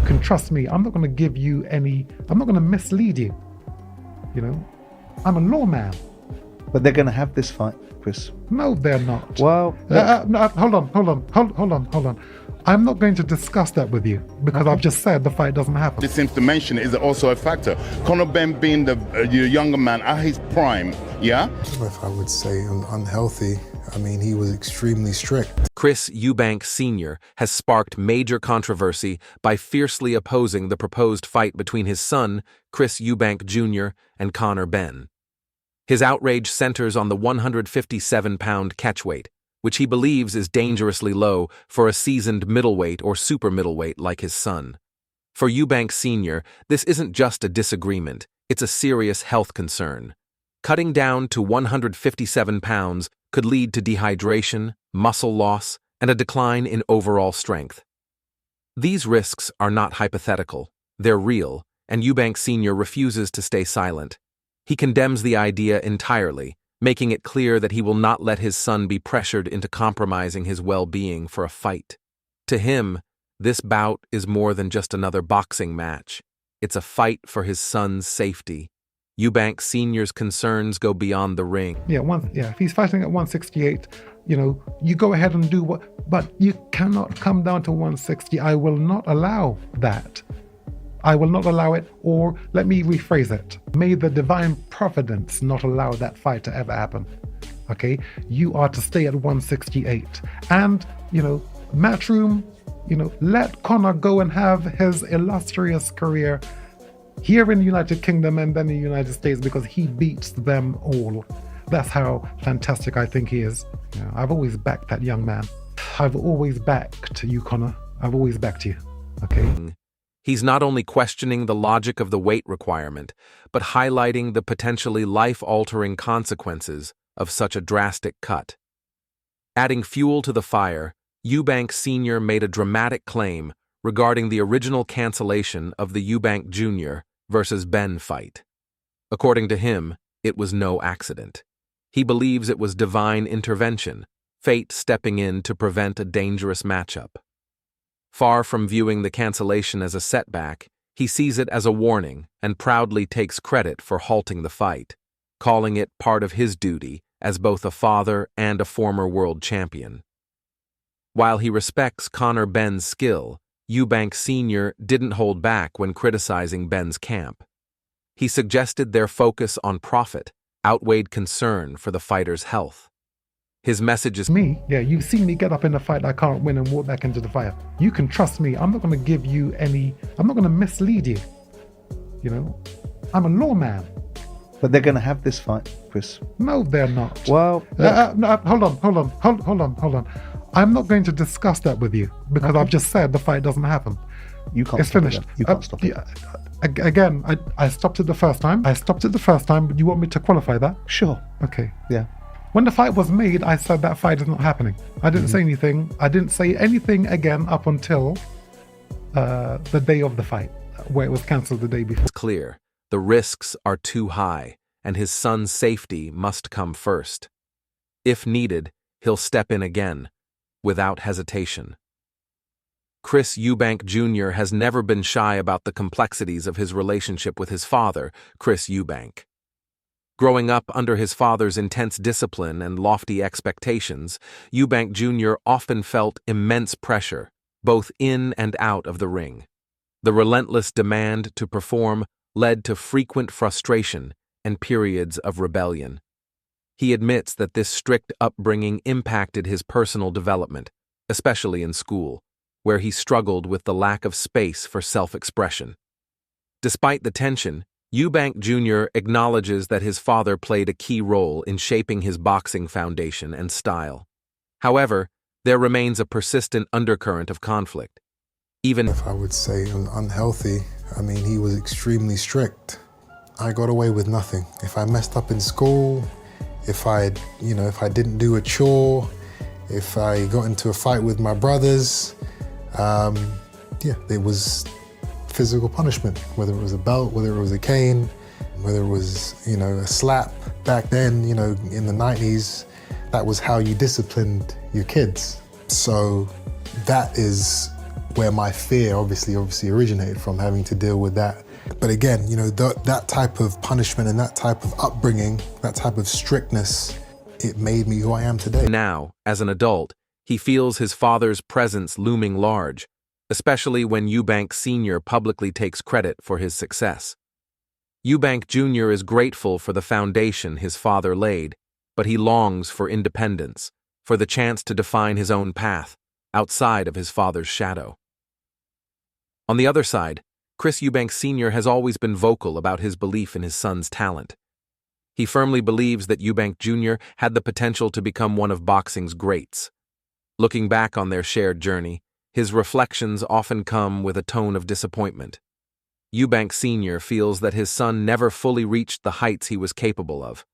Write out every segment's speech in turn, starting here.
can trust me. I'm not going to give you any, I'm not going to mislead you. You know, I'm a lawman. But they're going to have this fight, Chris. No, they're not. Well, no, hold on. I'm not going to discuss that with you because I've just said the fight doesn't happen. This seems to mention is also a factor. Conor Benn being the younger man at his prime, yeah? If I would say unhealthy, I mean, he was extremely strict. Chris Eubank Sr. has sparked major controversy by fiercely opposing the proposed fight between his son, Chris Eubank Jr., and Conor Benn. His outrage centers on the 157-pound catchweight, which he believes is dangerously low for a seasoned middleweight or super middleweight like his son. For Eubank Sr., this isn't just a disagreement, it's a serious health concern. Cutting down to 157 pounds could lead to dehydration, muscle loss, and a decline in overall strength. These risks are not hypothetical, they're real, and Eubank Sr. refuses to stay silent. He condemns the idea entirely, making it clear that he will not let his son be pressured into compromising his well-being for a fight. To him, this bout is more than just another boxing match. It's a fight for his son's safety. Eubank Sr.'s concerns go beyond the ring. Yeah, if he's fighting at 168, you know, you go ahead and do what, but you cannot come down to 160. I will not allow that. I will not allow it, or let me rephrase it. May the divine providence not allow that fight to ever happen. Okay? You are to stay at 168. And, you know, Matchroom, you know, let Conor go and have his illustrious career here in the United Kingdom and then in the United States because he beats them all. That's how fantastic I think he is. You know, I've always backed that young man. I've always backed you, Conor. I've always backed you. Okay? He's not only questioning the logic of the weight requirement, but highlighting the potentially life-altering consequences of such a drastic cut. Adding fuel to the fire, Eubank Sr. made a dramatic claim regarding the original cancellation of the Eubank Jr. versus Benn fight. According to him, it was no accident. He believes it was divine intervention, fate stepping in to prevent a dangerous matchup. Far from viewing the cancellation as a setback, he sees it as a warning and proudly takes credit for halting the fight, calling it part of his duty as both a father and a former world champion. While he respects Conor Benn's skill, Eubank Sr. didn't hold back when criticizing Benn's camp. He suggested their focus on profit outweighed concern for the fighter's health. His message is, you've seen me get up in a fight I can't win and walk back into the fire. You can trust me. I'm not going to give you any, I'm not going to mislead you. You know, I'm a lawman. But they're going to have this fight, Chris. No, they're not. Well, no, hold on. I'm not going to discuss that with you because I've just said the fight doesn't happen. It's finished. You can't stop it. Again, I stopped it the first time. But you want me to qualify that? Sure. Okay. Yeah. When the fight was made, I said that fight is not happening. I didn't say anything. I didn't say anything again up until the day of the fight, where it was cancelled the day before. It's clear the risks are too high, and his son's safety must come first. If needed, he'll step in again, without hesitation. Chris Eubank Jr. has never been shy about the complexities of his relationship with his father, Chris Eubank. Growing up under his father's intense discipline and lofty expectations, Eubank Jr. often felt immense pressure, both in and out of the ring. The relentless demand to perform led to frequent frustration and periods of rebellion. He admits that this strict upbringing impacted his personal development, especially in school, where he struggled with the lack of space for self-expression. Despite the tension, Eubank Jr. acknowledges that his father played a key role in shaping his boxing foundation and style. However, there remains a persistent undercurrent of conflict. Even if I would say unhealthy, I mean, he was extremely strict. I got away with nothing. If I messed up in school, if I didn't do a chore, if I got into a fight with my brothers, it was physical punishment, whether it was a belt, whether it was a cane, whether it was, a slap. Back then, in the 90s, that was how you disciplined your kids. So that is where my fear obviously originated from, having to deal with that. But again, you know, that type of punishment and that type of upbringing, that type of strictness, it made me who I am today. Now, as an adult, he feels his father's presence looming large, especially when Eubank Sr. publicly takes credit for his success. Eubank Jr. is grateful for the foundation his father laid, but he longs for independence, for the chance to define his own path, outside of his father's shadow. On the other side, Chris Eubank Sr. has always been vocal about his belief in his son's talent. He firmly believes that Eubank Jr. had the potential to become one of boxing's greats. Looking back on their shared journey, his reflections often come with a tone of disappointment. Eubank Sr. feels that his son never fully reached the heights he was capable of,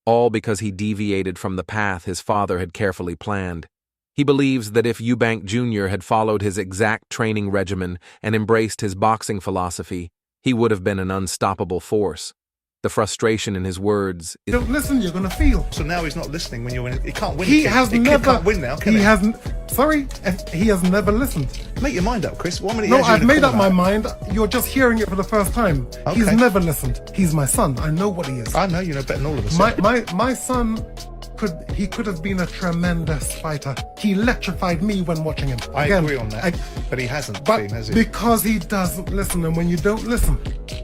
all because he deviated from the path his father had carefully planned. He believes that if Eubank Jr. had followed his exact training regimen and embraced his boxing philosophy, he would have been an unstoppable force. The frustration in his words is... Don't listen, you're gonna feel. So now he's not listening when you're winning. He can't win. He has never. He can't win now, can he he? hasn't. Sorry, he has never listened. Make your mind up, Chris. 1 minute. No, he has you I've in a made up my corner. mind. You're just hearing it for the first time. Okay. He's never listened. He's my son. I know what he is. I know you know better than all of us. My son could have been a tremendous fighter. He electrified me when watching him. I Again, agree on that. But he hasn't but been, has he? because he doesn't listen, and when you don't listen,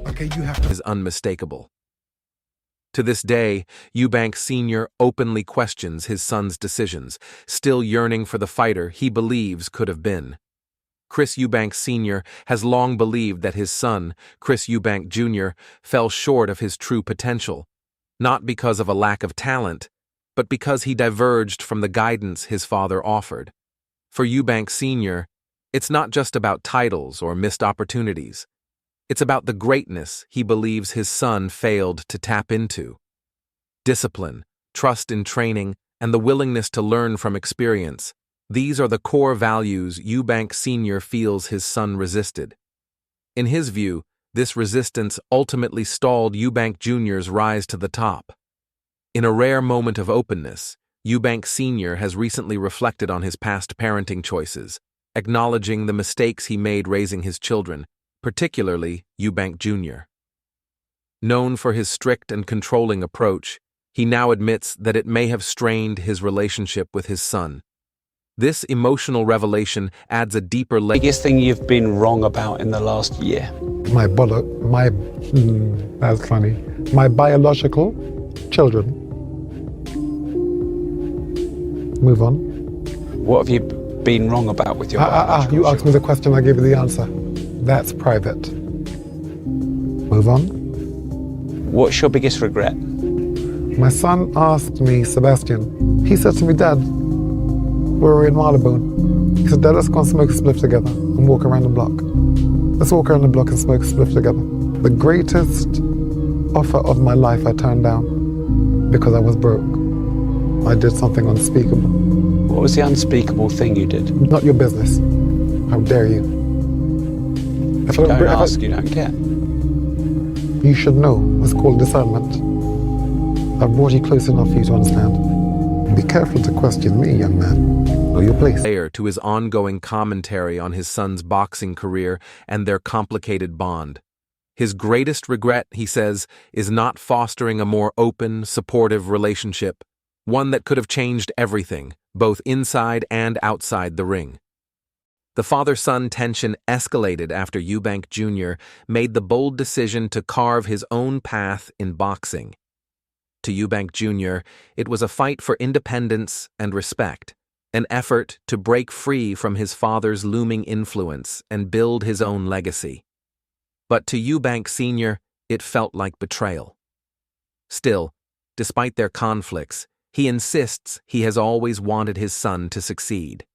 okay, you have to. is unmistakable. To this day, Eubank Sr. openly questions his son's decisions, still yearning for the fighter he believes could have been. Chris Eubank Sr. has long believed that his son, Chris Eubank Jr., fell short of his true potential, not because of a lack of talent, but because he diverged from the guidance his father offered. For Eubank Sr., it's not just about titles or missed opportunities. It's about the greatness he believes his son failed to tap into. Discipline, trust in training, and the willingness to learn from experience. These are the core values Eubank Sr. feels his son resisted. In his view, this resistance ultimately stalled Eubank Jr.'s rise to the top. In a rare moment of openness, Eubank Sr. has recently reflected on his past parenting choices, acknowledging the mistakes he made raising his children, particularly Eubank Jr. Known for his strict and controlling approach, he now admits that it may have strained his relationship with his son. This emotional revelation adds a deeper layer. Biggest thing you've been wrong about in the last year? That's funny. My biological children. Move on. What have you been wrong about with your biological You asked me children? the question, I gave you the answer. That's private. Move on. What's your biggest regret? My son asked me, Sebastian, he said to me, Dad, we were in Marylebone. He said, Dad, let's go and smoke a spliff together and walk around the block. Let's walk around the block and smoke a spliff together. The greatest offer of my life I turned down because I was broke. I did something unspeakable. What was the unspeakable thing you did? Not your business. How dare you? If I Don't ask, you don't get. You should know. It's called discernment. I've brought you close enough for you to understand. Be careful to question me, young man. Know your place. To his ongoing commentary on his son's boxing career and their complicated bond. His greatest regret, he says, is not fostering a more open, supportive relationship, one that could have changed everything, both inside and outside the ring. The father-son tension escalated after Eubank Jr. made the bold decision to carve his own path in boxing. To Eubank Jr., it was a fight for independence and respect, an effort to break free from his father's looming influence and build his own legacy. But to Eubank Sr., it felt like betrayal. Still, despite their conflicts, he insists he has always wanted his son to succeed.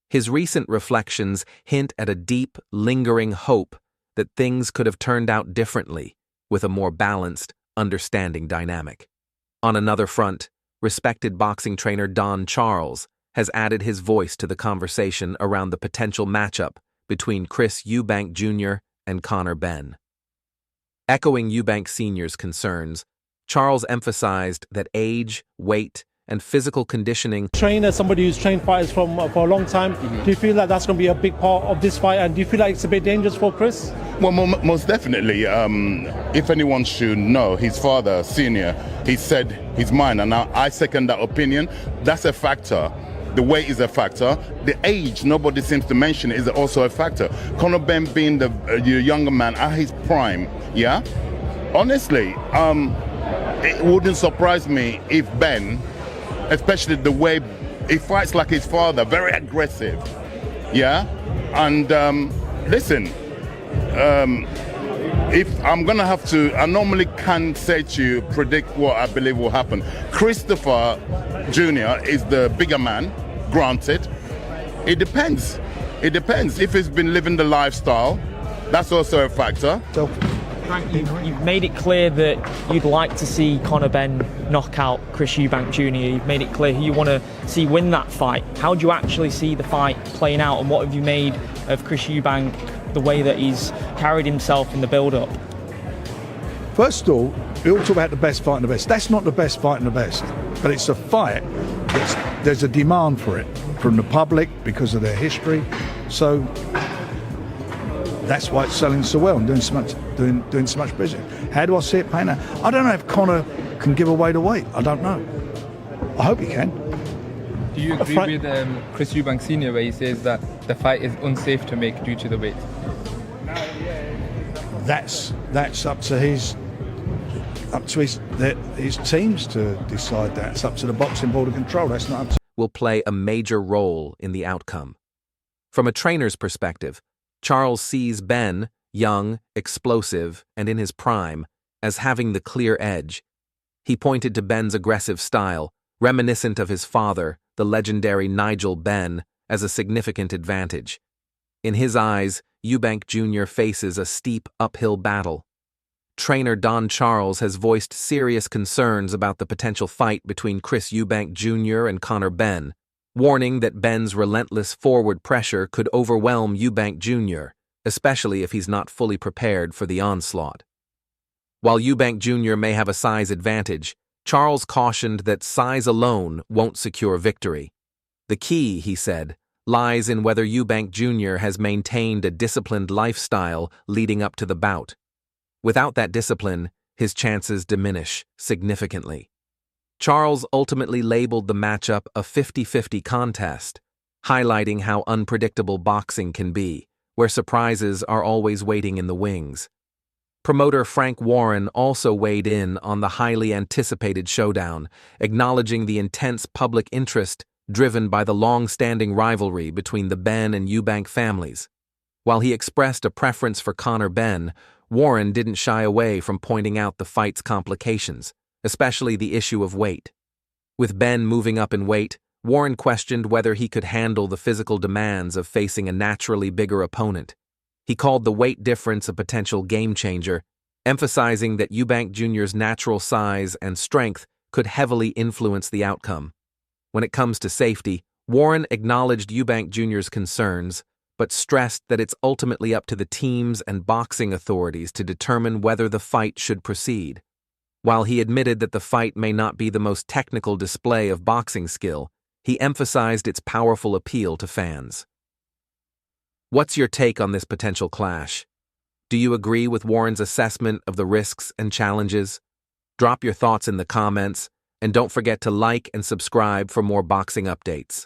His recent reflections hint at a deep, lingering hope that things could have turned out differently with a more balanced, understanding dynamic. On another front, respected boxing trainer Don Charles has added his voice to the conversation around the potential matchup between Chris Eubank Jr. and Conor Benn. Echoing Eubank Sr.'s concerns, Charles emphasized that age, weight, and physical conditioning. Trainer, somebody who's trained fighters for a long time, do you feel like that's going to be a big part of this fight? And do you feel like it's a bit dangerous for Chris? Well, most definitely. If anyone should know, his father, Senior, he said he's mine, and I second that opinion. That's a factor. The weight is a factor. The age, nobody seems to mention, is also a factor. Conor Benn being the younger man at his prime, yeah? Honestly, it wouldn't surprise me if Ben, especially the way he fights like his father, very aggressive, yeah? And listen, if I'm gonna have to, I normally can't say to you, predict what I believe will happen. Christopher Jr. is the bigger man, granted. It depends. It depends. If he's been living the lifestyle, that's also a factor. So, Frank, you've made it clear that you'd like to see Conor Benn knock out Chris Eubank Jr. You've made it clear who you want to see win that fight. How do you actually see the fight playing out, and what have you made of Chris Eubank, the way that he's carried himself in the build-up? First of all, we all talk about the best fight and the best. That's not the best fight and the best, but it's a fight. There's a demand for it from the public because of their history. So that's why it's selling so well and doing so much business. How do I see it playing out? I don't know if Conor can give away the weight. I don't know. I hope he can. Do you agree with Chris Eubank Sr. where he says that the fight is unsafe to make due to the weight? That's up to his teams to decide that. It's up to the boxing board of control. That's not up to. Will play a major role in the outcome. From a trainer's perspective, Charles sees Benn, young, explosive, and in his prime, as having the clear edge. He pointed to Benn's aggressive style, reminiscent of his father, the legendary Nigel Benn, as a significant advantage. In his eyes, Eubank Jr. faces a steep uphill battle. Trainer Don Charles has voiced serious concerns about the potential fight between Chris Eubank Jr. and Conor Benn, warning that Benn's relentless forward pressure could overwhelm Eubank Jr., especially if he's not fully prepared for the onslaught. While Eubank Jr. may have a size advantage, Charles cautioned that size alone won't secure victory. The key, he said, lies in whether Eubank Jr. has maintained a disciplined lifestyle leading up to the bout. Without that discipline, his chances diminish significantly. Charles ultimately labeled the matchup a 50-50 contest, highlighting how unpredictable boxing can be, where surprises are always waiting in the wings. Promoter Frank Warren also weighed in on the highly anticipated showdown, acknowledging the intense public interest driven by the long-standing rivalry between the Benn and Eubank families. While he expressed a preference for Conor Benn, Warren didn't shy away from pointing out the fight's complications, especially the issue of weight. With Benn moving up in weight, Warren questioned whether he could handle the physical demands of facing a naturally bigger opponent. He called the weight difference a potential game-changer, emphasizing that Eubank Jr.'s natural size and strength could heavily influence the outcome. When it comes to safety, Warren acknowledged Eubank Jr.'s concerns, but stressed that it's ultimately up to the teams and boxing authorities to determine whether the fight should proceed. While he admitted that the fight may not be the most technical display of boxing skill, he emphasized its powerful appeal to fans. What's your take on this potential clash? Do you agree with Warren's assessment of the risks and challenges? Drop your thoughts in the comments, and don't forget to like and subscribe for more boxing updates.